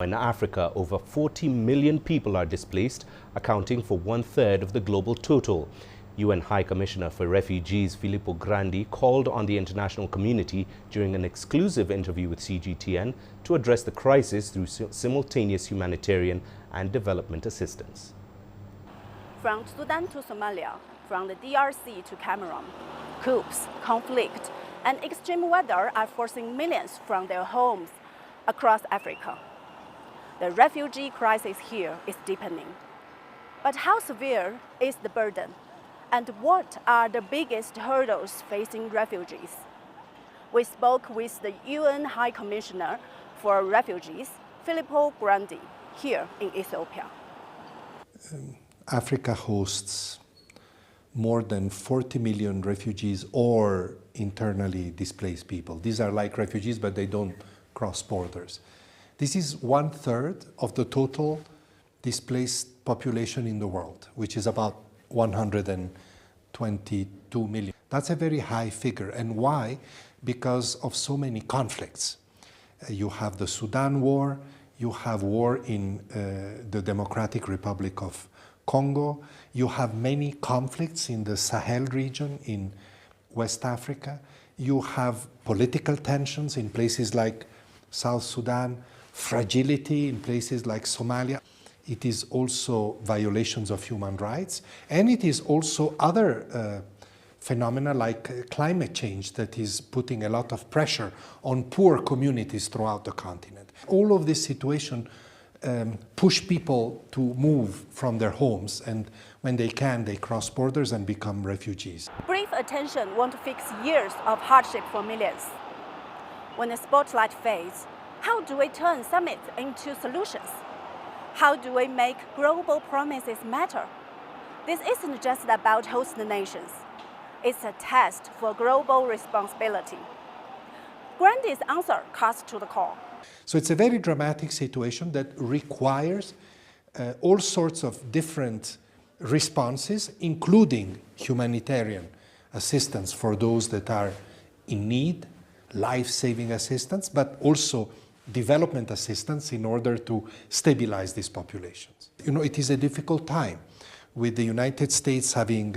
In Africa, over 40 million people are displaced, accounting for 1/3 of the global total. UN High Commissioner for Refugees Filippo Grandi called on the international community during an exclusive interview with CGTN to address the crisis through simultaneous humanitarian and development assistance. From Sudan to Somalia, from the DRC to Cameroon, coups, conflict, and extreme weather are forcing millions from their homes across Africa. The refugee crisis here is deepening. But how severe is the burden? And what are the biggest hurdles facing refugees? We spoke with the UN High Commissioner for Refugees, Filippo Grandi, here in Ethiopia. Africa hosts more than 40 million refugees or internally displaced people. These are like refugees, but they don't cross borders. This is 1/3 of the total displaced population in the world, which is about 122 million. That's a very high figure. And why? Because of so many conflicts. You have the Sudan war, you have war in the Democratic Republic of Congo, you have many conflicts in the Sahel region in West Africa, you have political tensions in places like South Sudan, fragility in places like Somalia. It is also violations of human rights, and it is also other phenomena like climate change that is putting a lot of pressure on poor communities throughout the continent. All of this situation push people to move from their homes, and when they can, they cross borders and become refugees. Brief attention won't fix years of hardship for millions. When the spotlight fades, how do we turn summits into solutions? How do we make global promises matter? This isn't just about host nations. It's a test for global responsibility. Grandi's answer cuts to the core. So it's a very dramatic situation that requires all sorts of different responses, including humanitarian assistance for those that are in need, life-saving assistance, but also development assistance in order to stabilize these populations. You know, it is a difficult time with the United States having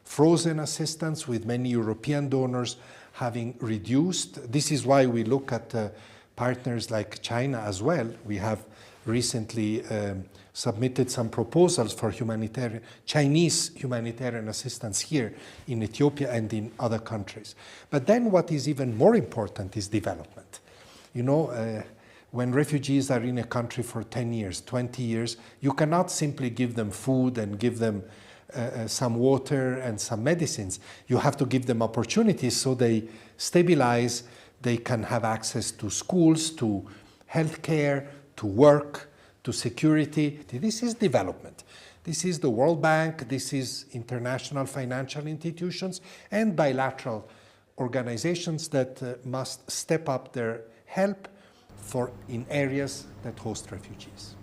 frozen assistance, with many European donors having reduced. This is why we look at partners like China as well. We have recently submitted some proposals for Chinese humanitarian assistance here in Ethiopia and in other countries. But then what is even more important is development. You know, when refugees are in a country for 10 years, 20 years, you cannot simply give them food and give them some water and some medicines. You have to give them opportunities so they stabilize, they can have access to schools, to healthcare, to work, to security. This is development. This is the World Bank, this is international financial institutions and bilateral organizations that must step up their help in areas that host refugees.